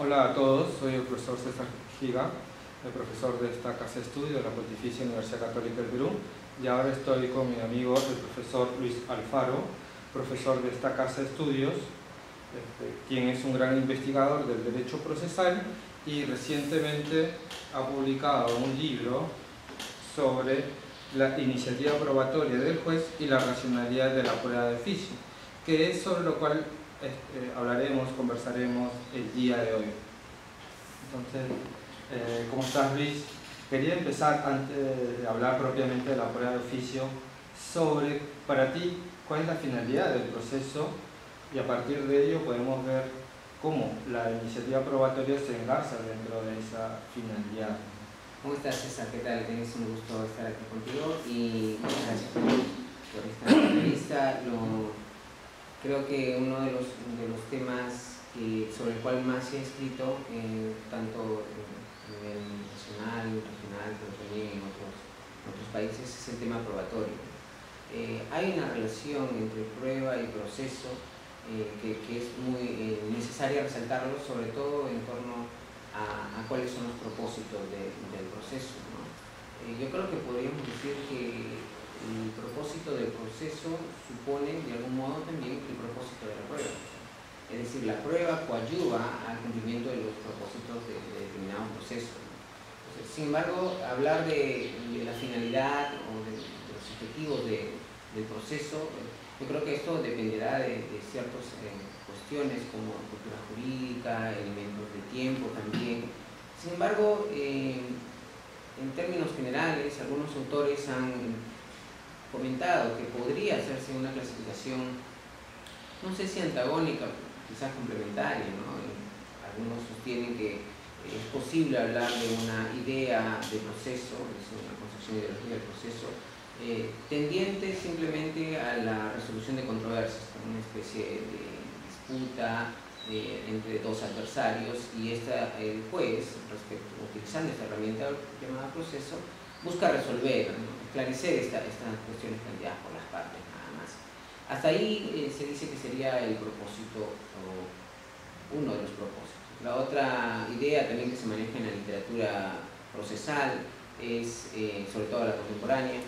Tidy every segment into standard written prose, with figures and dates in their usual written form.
Hola a todos, soy el profesor César Giga, el profesor de esta casa de estudio de la Pontificia Universidad Católica del Perú, y ahora estoy con mi amigo el profesor Luis Alfaro, profesor de esta casa de estudios, quien es un gran investigador del derecho procesal y recientemente ha publicado un libro sobre la iniciativa probatoria del juez y la racionalidad de la prueba de oficio, que es sobre lo cual conversaremos el día de hoy. Entonces, ¿cómo estás, Luis? Quería empezar, antes de hablar propiamente de la prueba de oficio, sobre, para ti, cuál es la finalidad del proceso, y a partir de ello podemos ver cómo la iniciativa probatoria se engarza dentro de esa finalidad. ¿Cómo estás, César? ¿Qué tal? Es un gusto estar aquí contigo y muchas gracias por esta entrevista. Creo que uno de los temas sobre el cual más se ha escrito, tanto a nivel nacional, regional, pero también en otros países, es el tema probatorio. Hay una relación entre prueba y proceso que es muy necesaria resaltarlo, sobre todo en torno a cuáles son los propósitos del proceso, ¿no? Yo creo que podríamos decir que el propósito del proceso supone de algún modo también el propósito de la prueba. Es decir, la prueba coadyuva al cumplimiento de los propósitos de determinado proceso. Entonces, sin embargo, hablar de la finalidad o de los objetivos del proceso, yo creo que esto dependerá de ciertas cuestiones como cultura jurídica, elementos de tiempo también. Sin embargo, en términos generales, algunos autores han comentado que podría hacerse una clasificación, no sé si antagónica, quizás complementaria, ¿no? Algunos sostienen que es posible hablar de una idea de proceso, es una concepción ideológica del proceso, tendiente simplemente a la resolución de controversias, como una especie de disputa entre dos adversarios, y el juez, utilizando esta herramienta llamada proceso, busca resolver, ¿no? Esclarecer estas cuestiones planteadas por las partes, nada más. Hasta ahí se dice que sería el propósito, o uno de los propósitos. La otra idea también que se maneja en la literatura procesal, es, sobre todo la contemporánea,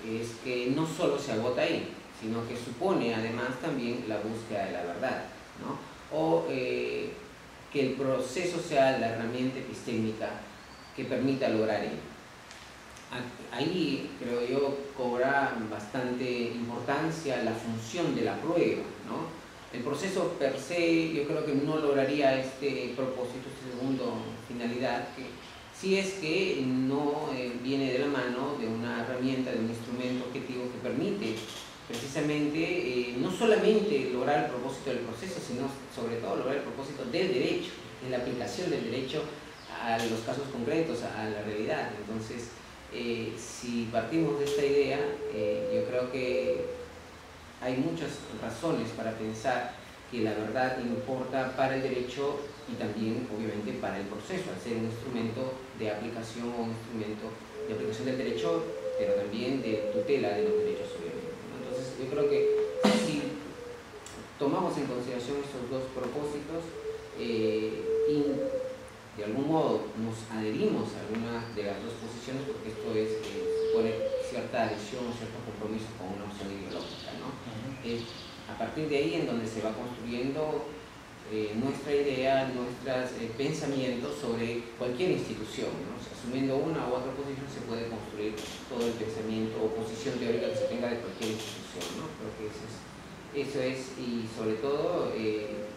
es que no solo se agota ahí, sino que supone además también la búsqueda de la verdad, ¿no? O que el proceso sea la herramienta epistémica que permita lograr ello. Ahí, creo yo, cobra bastante importancia la función de la prueba, ¿no? El proceso per se, yo creo que no lograría este propósito, esta segunda finalidad, que si es que no viene de la mano de una herramienta, de un instrumento objetivo que permite precisamente no solamente lograr el propósito del proceso, sino sobre todo lograr el propósito del derecho, en la aplicación del derecho a los casos concretos, a la realidad. Entonces, si partimos de esta idea, yo creo que hay muchas razones para pensar que la verdad importa para el derecho y también, obviamente, para el proceso, al ser un instrumento de aplicación o un instrumento de aplicación del derecho, pero también de tutela de los derechos, obviamente, ¿no? Entonces, yo creo que si tomamos en consideración estos dos propósitos y de algún modo nos adherimos a alguna de las dos posiciones, porque esto supone cierta adhesión, cierto compromiso con una opción ideológica, ¿no? A partir de ahí en donde se va construyendo nuestra idea, nuestros pensamientos sobre cualquier institución, ¿no? O sea, asumiendo una u otra posición se puede construir todo el pensamiento o posición teórica que se tenga de cualquier institución, ¿no? Creo que eso es, y sobre todo es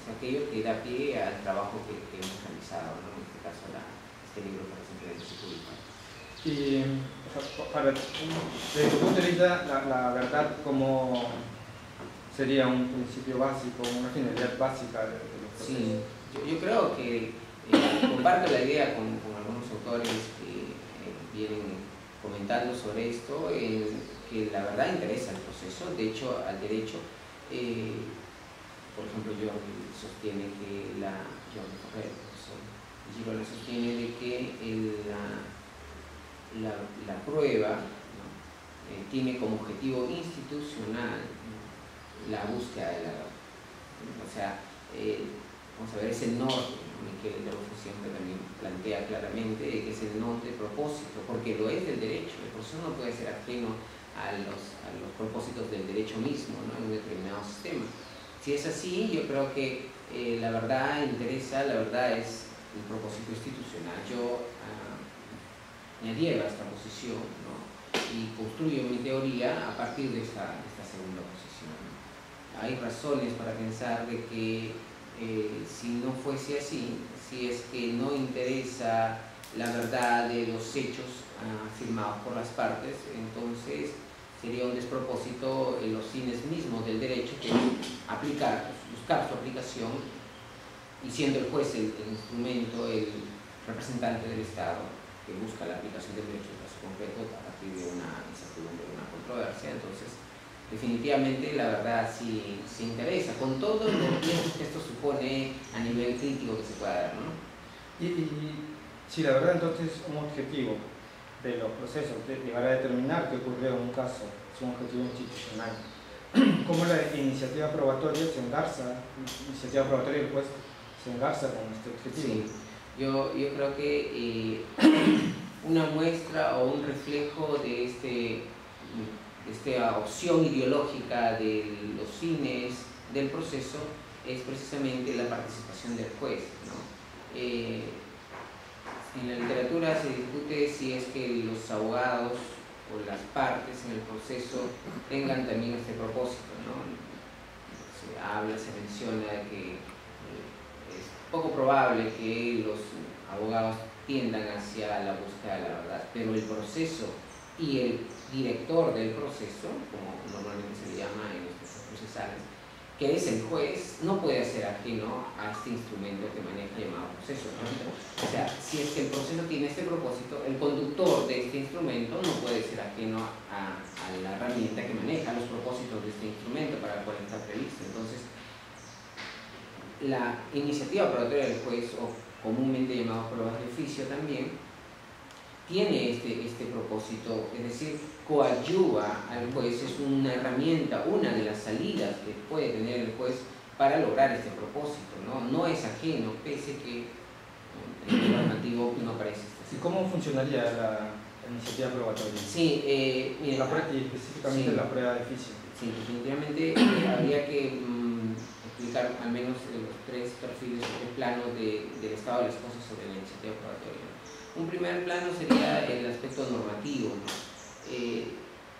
aquello que da pie al trabajo que hemos realizado, ¿no? En este caso este libro para siempre de público. Y desde tu punto de vista, la verdad como sería un principio básico, una finalidad básica de los procesos. Sí, yo creo que comparto la idea con algunos autores que vienen comentando sobre esto, que la verdad interesa el proceso. De hecho, al derecho, por ejemplo, Girola sostiene que la prueba, ¿no? Tiene como objetivo institucional, ¿no?, la búsqueda de la verdad. O sea, vamos a ver, es el norte, ¿no? Michele Delofo siempre también plantea claramente que es el non de propósito, porque lo es del derecho. El proceso no puede ser ajeno a los propósitos del derecho mismo, ¿no? En un determinado sistema. Si es así, yo creo que la verdad interesa, la verdad es el propósito institucional. Yo me adhiero a esta posición, ¿no? Y construyo mi teoría a partir de esta segunda posición. Hay razones para pensar de que si no fuese así, si es que no interesa la verdad de los hechos afirmados por las partes, entonces sería un despropósito en los fines mismos del derecho, que es aplicar, buscar su aplicación, y siendo el juez el instrumento, el representante del Estado que busca la aplicación del derecho en caso concreto a partir de una incertidumbre, de una controversia. Entonces, definitivamente la verdad sí interesa, con todo lo que esto supone a nivel crítico que se pueda dar, ¿no? Y si la verdad entonces un objetivo de los procesos de llegar a determinar qué ocurrió en un caso es un objetivo institucional, ¿cómo la iniciativa probatoria se engarza, iniciativa probatoria del juez se engarza con este objetivo? Sí, yo creo que una muestra o un reflejo de esta opción ideológica de los fines del proceso es precisamente la participación del juez, ¿no? En la literatura se discute si es que los abogados o las partes en el proceso tengan también este propósito, ¿no? Se menciona que es poco probable que los abogados tiendan hacia la búsqueda de la verdad, pero el proceso y el director del proceso, como normalmente se le llama en los procesos procesales, que es el juez, no puede ser ajeno a este instrumento que maneja llamado proceso, ¿no? O sea, si es que el proceso tiene este propósito, el conductor de este instrumento no puede ser ajeno a la herramienta que maneja los propósitos de este instrumento para el cual está previsto. Entonces, la iniciativa probatoria del juez, o comúnmente llamado pruebas de oficio también, tiene este propósito, es decir, coadyuva al juez, es una herramienta, una de las salidas que puede tener el juez para lograr este propósito, ¿no? No es ajeno, pese que en el normativo no aparece. ¿Y cómo funcionaría la iniciativa probatoria? Sí, mira, y específicamente sí, la prueba de oficio. Sí, definitivamente habría que explicar al menos los tres perfiles, los tres planos del estado de las cosas sobre la iniciativa probatoria. Un primer plano sería el aspecto normativo, ¿no?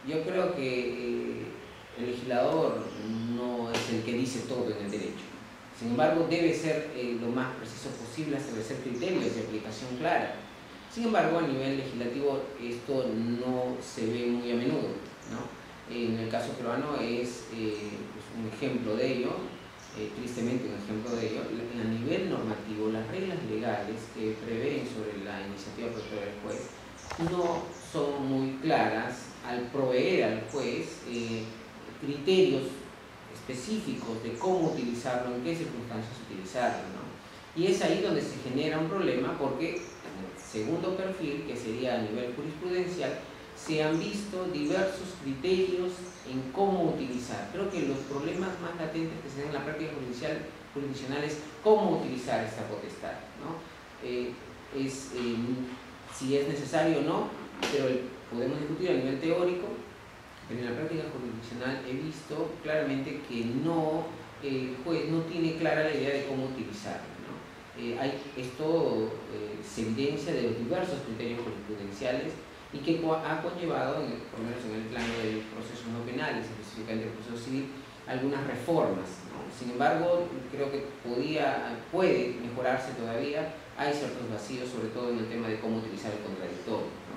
Yo creo que el legislador no es el que dice todo en el derecho. Sin embargo, debe ser lo más preciso posible, establecer criterios de aplicación clara. Sin embargo, a nivel legislativo esto no se ve muy a menudo, ¿no? En el caso peruano es pues un ejemplo de ello, tristemente un ejemplo de ello. A nivel normativo, las reglas legales que prevén sobre la iniciativa probatoria del juez no son muy claras al proveer al juez criterios específicos de cómo utilizarlo, en qué circunstancias utilizarlo, ¿no? Y es ahí donde se genera un problema, porque en el segundo perfil, que sería a nivel jurisprudencial, se han visto diversos criterios en cómo utilizar. Creo que los problemas más latentes que se dan en la práctica jurisdiccional es cómo utilizar esta potestad, ¿no? Si es necesario o no, pero podemos discutir a nivel teórico, pero en la práctica jurisdiccional he visto claramente que el juez no tiene clara la idea de cómo utilizarlo, ¿no? Esto se evidencia de los diversos criterios jurisprudenciales y que ha conllevado, por lo menos en el plano de procesos no penales, específicamente el proceso civil, algunas reformas, ¿no? Sin embargo, creo que puede mejorarse todavía. Hay ciertos vacíos, sobre todo en el tema de cómo utilizar el contradictorio, ¿no?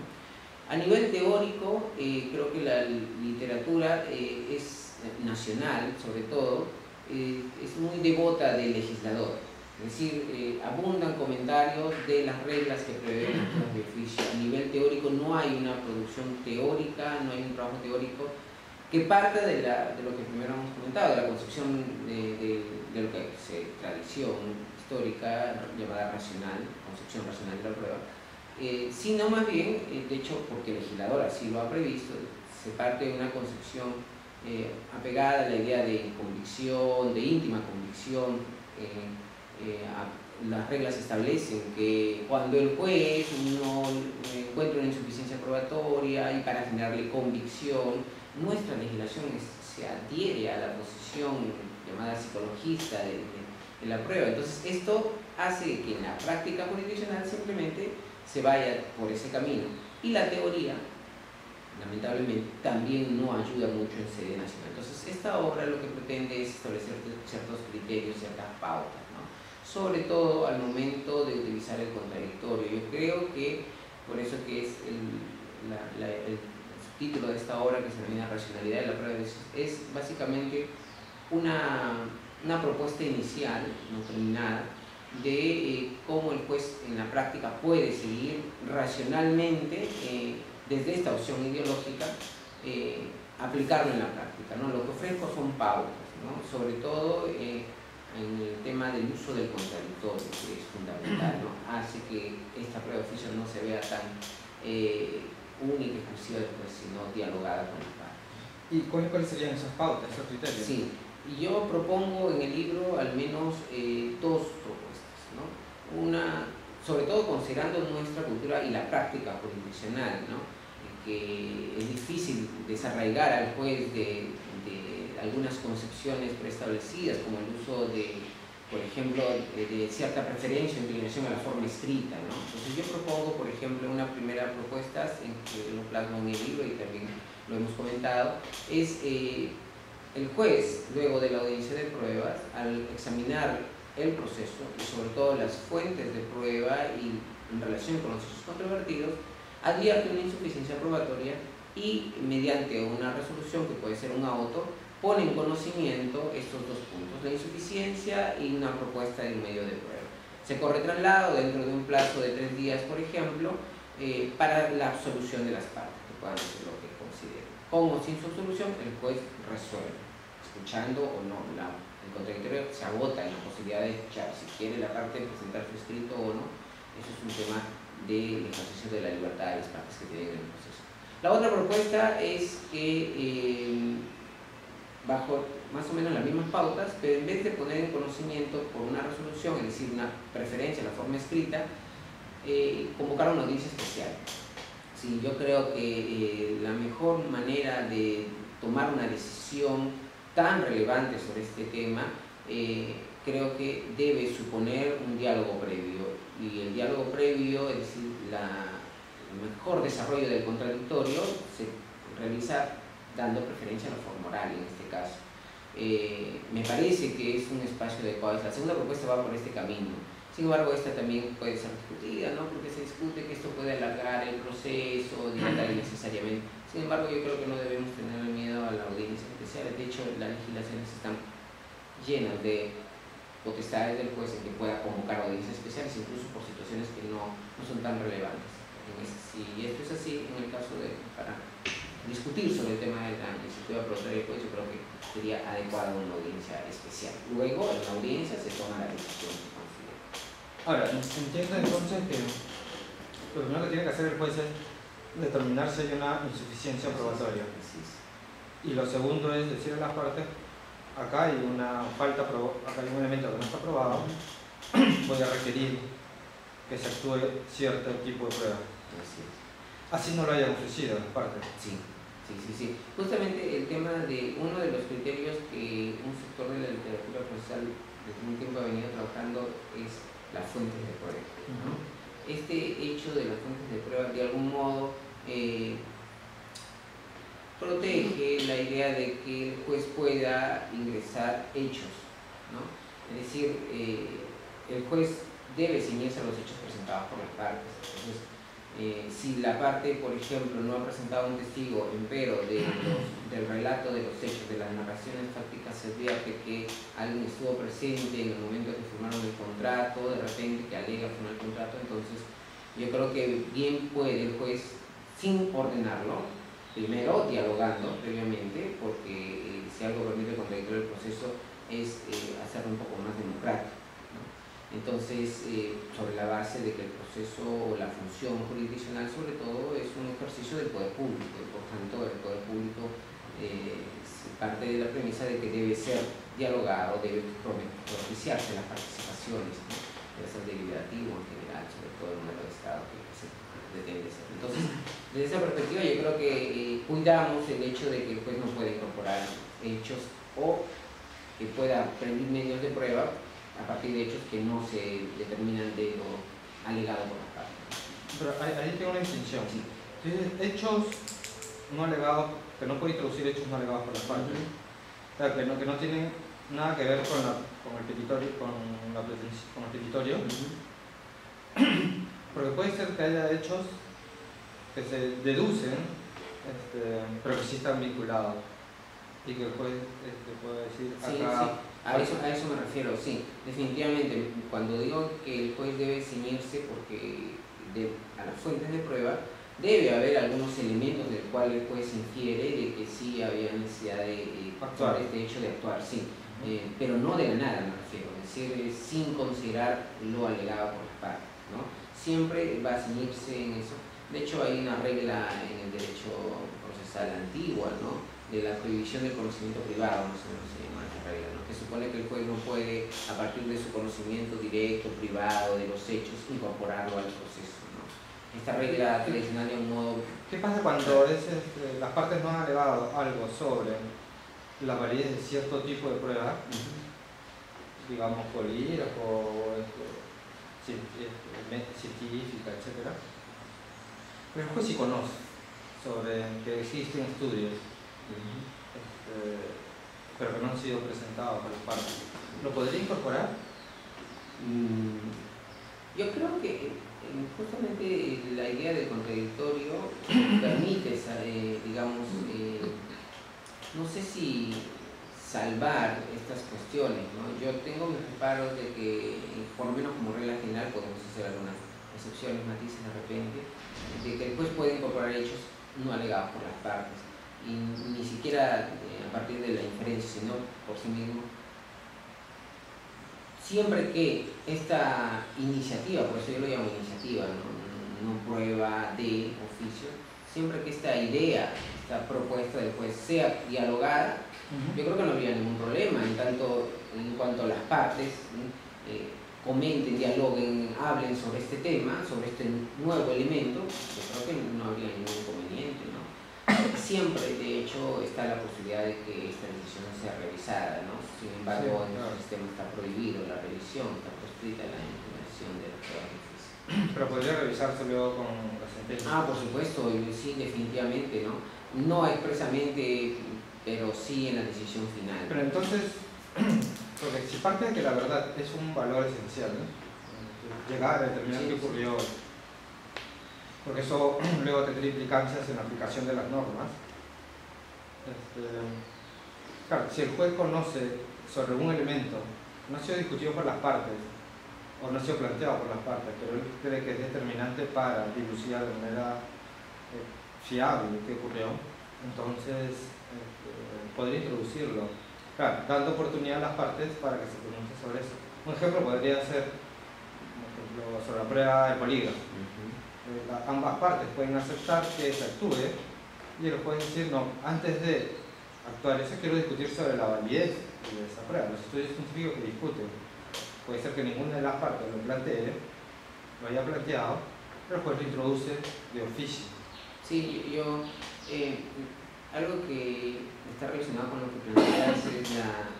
A nivel teórico, creo que la literatura es nacional, sobre todo, es muy devota del legislador. Es decir, abundan comentarios de las reglas que prevén las pruebas de oficio. A nivel teórico no hay una producción teórica, no hay un trabajo teórico que parte de lo que primero hemos comentado, de la concepción de lo que es tradición histórica llamada racional, concepción racional de la prueba, sino más bien, de hecho, porque el legislador así lo ha previsto, se parte de una concepción apegada a la idea de convicción, de íntima convicción, las reglas establecen que cuando el juez no encuentra una insuficiencia probatoria y para generarle convicción, nuestra legislación se adhiere a la posición llamada psicologista de la prueba. Entonces esto hace que en la práctica jurisdiccional simplemente se vaya por ese camino. Y la teoría, lamentablemente, también no ayuda mucho en sede nacional. Entonces esta obra lo que pretende es establecer ciertos criterios, ciertas pautas, ¿no? Sobre todo al momento de utilizar el contradictorio. Yo creo que por eso que es el subtítulo de esta obra, que se denomina Racionalidad de la prueba, es básicamente una propuesta inicial, no terminada, de cómo el juez en la práctica puede seguir racionalmente desde esta opción ideológica, aplicarlo en la práctica, ¿no? Lo que ofrezco son pautas, ¿no? Sobre todo en el tema del uso del contradictorio, que es fundamental, ¿no? Hace que esta prueba de oficio no se vea tan única y exclusiva del juez, sino dialogada con la parte. ¿Y cuáles serían esas pautas, esos criterios? Sí, y yo propongo en el libro al menos dos propuestas, ¿no? Una, sobre todo considerando nuestra cultura y la práctica jurisdiccional, ¿no? Que es difícil desarraigar al juez de algunas concepciones preestablecidas, como el uso de, por ejemplo, de cierta preferencia o inclinación a la forma escrita, ¿no? Entonces yo propongo, por ejemplo, una primera propuesta, en que lo plasmo en el libro y también lo hemos comentado, es el juez, luego de la audiencia de pruebas, al examinar el proceso y sobre todo las fuentes de prueba y en relación con los hechos controvertidos, advierte una insuficiencia probatoria y mediante una resolución, que puede ser un auto, pone en conocimiento estos dos puntos, la insuficiencia y una propuesta de un medio de prueba. Se corre traslado dentro de un plazo de 3 días, por ejemplo, para la absolución de las partes, que puedan hacer lo que consideren. Con o sin su solución, el juez resuelve, escuchando o no. El contradictorio se agota en la posibilidad de escuchar, si quiere la parte presentar su escrito o no. Eso es un tema del ejercicio de la libertad de las partes que tienen en el proceso. La otra propuesta es que bajo más o menos las mismas pautas, pero en vez de poner en conocimiento por una resolución, es decir, una preferencia en la forma escrita, convocar una audiencia especial. Sí, yo creo que la mejor manera de tomar una decisión tan relevante sobre este tema, creo que debe suponer un diálogo previo. Y el diálogo previo, es decir, el mejor desarrollo del contradictorio, se realiza dando preferencia a la forma oral en este caso. Me parece que es un espacio adecuado. La segunda propuesta va por este camino. Sin embargo, esta también puede ser discutida, ¿no? Porque se discute que esto puede alargar el proceso, dilatar innecesariamente. Sin embargo, yo creo que no debemos tener miedo a la audiencia especial. De hecho, las legislaciones están llenas de potestades del juez en que pueda convocar audiencias especiales, incluso por situaciones que no son tan relevantes. Si esto es así, en el caso para discutir sobre el tema de la iniciativa probatoria del juez, yo creo que sería adecuada una audiencia especial. Luego, en la audiencia se toma la decisión que considera. Ahora, entiendo entonces que lo primero que tiene que hacer el juez es determinar si hay una insuficiencia probatoria. Y lo segundo es decir a las partes: acá hay una falta, acá hay un elemento que no está probado, voy a requerir que se actúe cierto tipo de prueba. Así no lo hayan ofrecido las partes. Sí. Justamente el tema de uno de los criterios que un sector de la literatura procesal desde un tiempo ha venido trabajando es las fuentes de prueba, ¿no? Este hecho de las fuentes de prueba de algún modo protege la idea de que el juez pueda ingresar hechos, ¿no? Es decir, el juez debe ceñirse a los hechos presentados por las partes. Entonces, si la parte, por ejemplo, no ha presentado un testigo, empero del relato de los hechos, de las narraciones fácticas, se advierte que alguien estuvo presente en el momento que firmaron el contrato, de repente que alega firmar el contrato, entonces yo creo que bien puede el juez, sin ordenarlo, primero dialogando previamente, porque si algo permite el contradictorio del proceso es hacerlo un poco más democrático, ¿no? Entonces, sobre la base de que el proceso o la función jurisdiccional sobre todo es un ejercicio del poder público, y por tanto el poder público parte de la premisa de que debe ser dialogado, debe propiciarse las participaciones, ¿no? ser deliberativo en general, sobre todo el modelo de Estado que se pretende ser. Entonces, desde esa perspectiva yo creo que cuidamos el hecho de que el juez no puede incorporar hechos o que pueda prevenir medios de prueba a partir de hechos que no se determinan de lo alegado por las partes. Pero ahí tengo una distinción. Sí. Entonces, hechos no alegados, que no puede introducir hechos no alegados por las partes. O sea, que no tienen nada que ver con el petitorio, con el petitorio. Porque puede ser que haya hechos que se deducen, pero que sí están vinculados. Y que el juez puede decir acá... Sí. A eso me refiero, sí. Definitivamente, cuando digo que el juez debe ceñirse porque a las fuentes de prueba, debe haber algunos elementos del cual el juez infiere de que sí había necesidad de actuar, este hecho de actuar, sí. Pero no de la nada, me refiero, es decir, sin considerar lo alegado por las partes, ¿no? Siempre va a ceñirse en eso. De hecho, hay una regla en el derecho procesal antigua, ¿no?, de la prohibición del conocimiento privado, no sé cómo se llama esta regla, ¿no?, que supone que el juez no puede, a partir de su conocimiento directo, privado, de los hechos, incorporarlo al proceso, ¿no? Esta regla tradicional de un modo... ¿Qué pasa cuando las partes no han alegado algo sobre la validez de cierto tipo de prueba, digamos polígrafo, científica, etc.? Pero el juez sí conoce sobre que existen estudios, pero que no han sido presentados por las partes. ¿Lo podría incorporar? Yo creo que justamente la idea del contradictorio permite, digamos, no sé si salvar estas cuestiones, ¿no? Yo tengo mis reparos de que, por lo menos como regla general, podemos hacer algunas excepciones, matices de repente, de que el juez puede incorporar hechos no alegados por las partes, y ni siquiera a partir de la inferencia, sino por sí mismo. Siempre que esta iniciativa, por eso yo lo llamo iniciativa, no prueba de oficio, siempre que esta idea, esta propuesta del juez sea dialogada, yo creo que no habría ningún problema en cuanto a las partes comenten, dialoguen, hablen sobre este tema, sobre este nuevo elemento. Yo creo que no habría ningún inconveniente, ¿no? Siempre, de hecho, está la posibilidad de que esta decisión sea revisada, ¿no? Sin embargo, en nuestro sistema está prohibido la revisión, está proscrita la impugnación de la prueba de oficio. Pero podría revisarse luego con la sentencia. Por supuesto, sí, definitivamente, ¿no? No expresamente, pero sí en la decisión final. Pero entonces, porque si parte de que la verdad es un valor esencial, ¿no?, llegar a determinar qué ocurrió, porque eso luego tendría implicancias en la aplicación de las normas. Claro, si el juez conoce sobre un elemento, no ha sido discutido por las partes, o no ha sido planteado por las partes, pero él cree que es determinante para dilucidar de manera fiable qué ocurrió, entonces podría introducirlo. Claro, dando oportunidad a las partes para que se pronuncie sobre eso. Un ejemplo podría ser, por ejemplo, sobre la prueba de polígrafo. Ambas partes pueden aceptar que se actúe y el juez decir, no, antes de actuar eso quiero discutir sobre la validez de esa prueba. Los estudios científicos que discuten, puede ser que ninguna de las partes lo plantee, lo haya planteado, pero el juez lo introduce de oficio. Sí, algo que está relacionado con lo que planteas es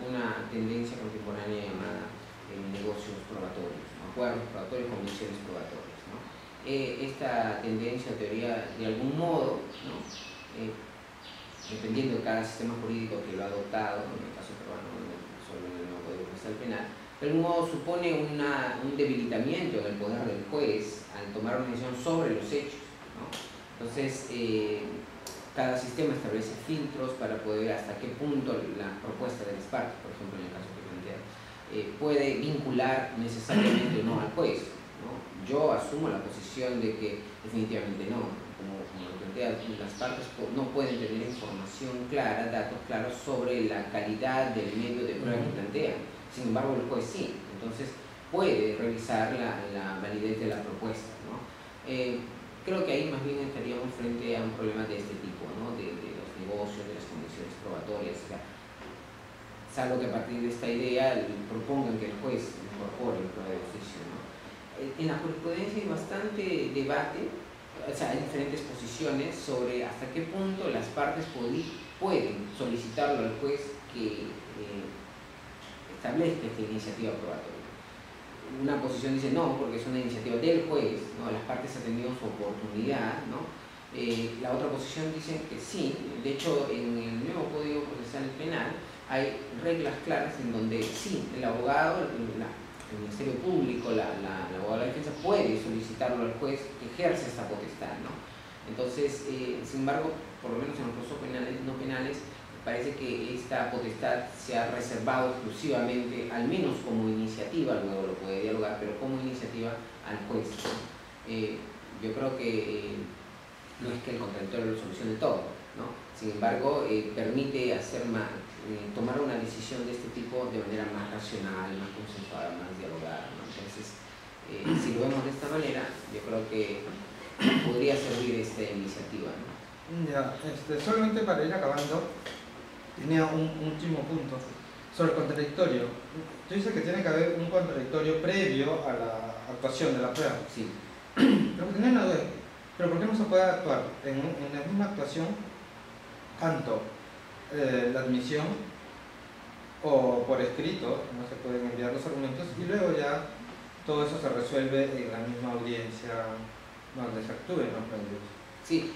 una tendencia contemporánea llamada negocios probatorios, ¿no? Acuerdos probatorios, convenciones probatorias, ¿no? Esta tendencia, teoría, de algún modo, ¿no?, dependiendo de cada sistema jurídico que lo ha adoptado, en el caso peruano, solo en el nuevo Código Procesal Penal, de algún modo supone un debilitamiento del poder del juez al tomar una decisión sobre los hechos, ¿no? Entonces, cada sistema establece filtros para poder ver hasta qué punto la propuesta de las partes, por ejemplo en el caso que planteas, puede vincular necesariamente o no al juez, ¿no? Yo asumo la posición de que definitivamente no, como lo planteas, las partes no pueden tener información clara, datos claros sobre la calidad del medio de prueba que plantean. Sin embargo, el juez sí, entonces puede revisar la validez de la propuesta, ¿no? Creo que ahí más bien estaríamos frente a un problema de este tipo, ¿no?, de los negocios, de las condiciones probatorias. O sea, salvo que a partir de esta idea propongan que el juez incorpore el prueba de oficio, ¿no? En la jurisprudencia hay bastante debate, o sea, hay diferentes posiciones sobre hasta qué punto las partes pueden solicitarlo al juez que establezca esta iniciativa probatoria. Una posición dice no, porque es una iniciativa del juez, ¿no? Las partes han tenido su oportunidad, ¿no? La otra posición dice que sí. De hecho, en el nuevo Código Procesal Penal hay reglas claras en donde sí, el abogado, el Ministerio Público, la abogada de la defensa puede solicitarlo al juez que ejerce esta potestad, ¿no? Entonces, sin embargo, por lo menos en los procesos penales, no penales, parece que esta potestad se ha reservado exclusivamente, al menos como iniciativa, luego lo puede dialogar, pero como iniciativa al juez, ¿no? Yo creo que no es que el contradictorio lo solucione todo, ¿no? Sin embargo, permite tomar una decisión de este tipo de manera más racional, más consensuada, más dialogada, ¿no? Entonces, si lo vemos de esta manera, yo creo que podría servir esta iniciativa, ¿no? Ya, solamente para ir acabando, tenía un último punto sobre el contradictorio. Tú dices que tiene que haber un contradictorio previo a la actuación de la prueba. Sí. Pero tenía una duda. ¿Pero por qué no se puede actuar en la misma actuación tanto la admisión o por escrito, no se pueden enviar los argumentos, y luego ya todo eso se resuelve en la misma audiencia donde se actúen los medios? Sí,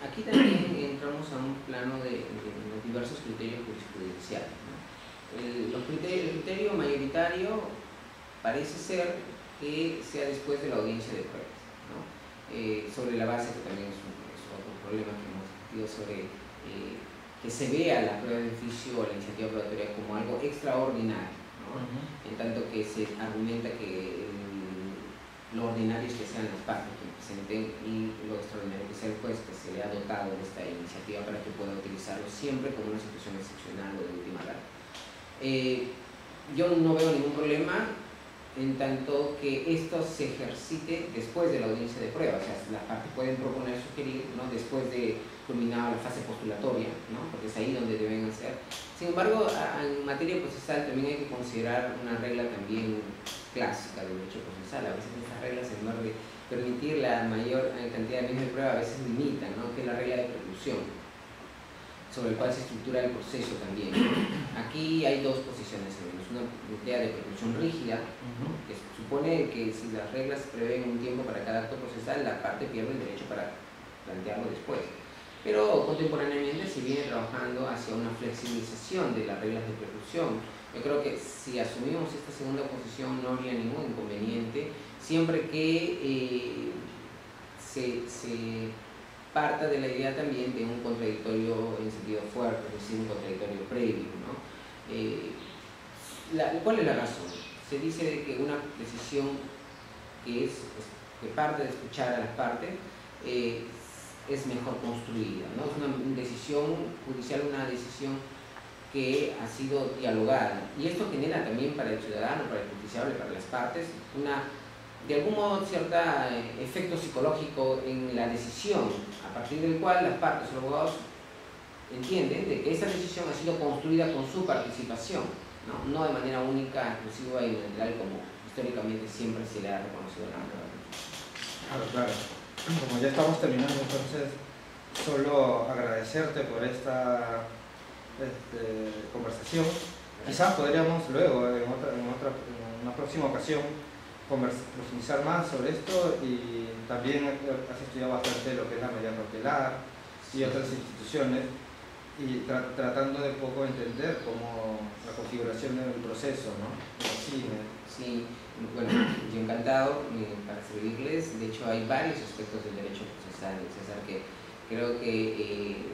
aquí también entramos a un plano de los diversos criterios jurisprudenciales, ¿no? El criterio mayoritario parece ser que sea después de la audiencia de pruebas, ¿no? Sobre la base, que también es otro problema que hemos discutido, sobre que se vea la prueba de oficio o la iniciativa probatoria como algo extraordinario, ¿no? En tanto que se argumenta que lo ordinario es que sean las partes que presenten y lo extraordinario que sea el juez que se le ha dotado de esta iniciativa para que pueda utilizarlo siempre como una situación excepcional o de última hora. Yo no veo ningún problema en tanto que esto se ejercite después de la audiencia de prueba. O sea, las partes pueden proponer, sugerir, ¿no? Después de culminada la fase postulatoria, ¿no? Porque es ahí donde deben hacer. Sin embargo, en materia procesal también hay que considerar una regla también clásica del derecho procesal. A veces estas reglas, en lugar de permitir la mayor cantidad de medios de prueba, a veces limitan, ¿no? Que es la regla de preclusión, sobre el cual se estructura el proceso también. Aquí hay dos posiciones, una idea de preclusión rígida, que supone que si las reglas prevén un tiempo para cada acto procesal, la parte pierde el derecho para plantearlo después. Pero contemporáneamente se viene trabajando hacia una flexibilización de las reglas de preclusión. Yo creo que si asumimos esta segunda posición no habría ningún inconveniente, siempre que se parta de la idea también de un contradictorio en sentido fuerte, es decir, un contradictorio previo, ¿no? ¿Cuál es la razón? Se dice de que una decisión que parte de escuchar a las partes es mejor construida, ¿no? Es una decisión judicial, una decisión que ha sido dialogada, y esto genera también para el ciudadano, para el justiciable, para las partes, de algún modo cierto efecto psicológico en la decisión, a partir del cual las partes, los abogados, entienden de que esa decisión ha sido construida con su participación, no de manera única, exclusiva y unilateral, como históricamente siempre se le ha reconocido a la prueba. Claro. Como ya estamos terminando, entonces solo agradecerte por esta conversación. Quizás podríamos luego, en una próxima ocasión, profundizar más sobre esto, y también has estudiado bastante lo que es la medida cautelar y otras instituciones, y tratando de poco entender cómo la configuración del proceso, ¿no? Sí, bueno, yo encantado para servirles. De hecho, hay varios aspectos del derecho procesal, César, que creo que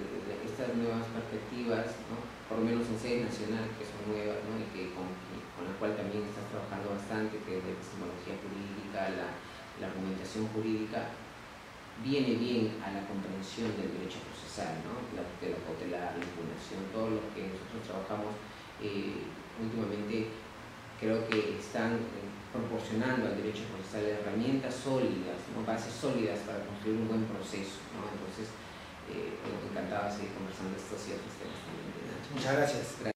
estas nuevas perspectivas, ¿no? Por lo menos en sede nacional, que son nuevas, ¿no? Y que con la cual también estás trabajando bastante, que es la epistemología jurídica, la argumentación jurídica, viene bien a la comprensión del derecho procesal, ¿no? La tutela cautelar, la impugnación, todo lo que nosotros trabajamos últimamente, creo que están proporcionando al derecho procesal herramientas sólidas, ¿no? Bases sólidas para construir un buen proceso, ¿no? Entonces, encantado de seguir conversando estos ciertos temas también. Muchas gracias.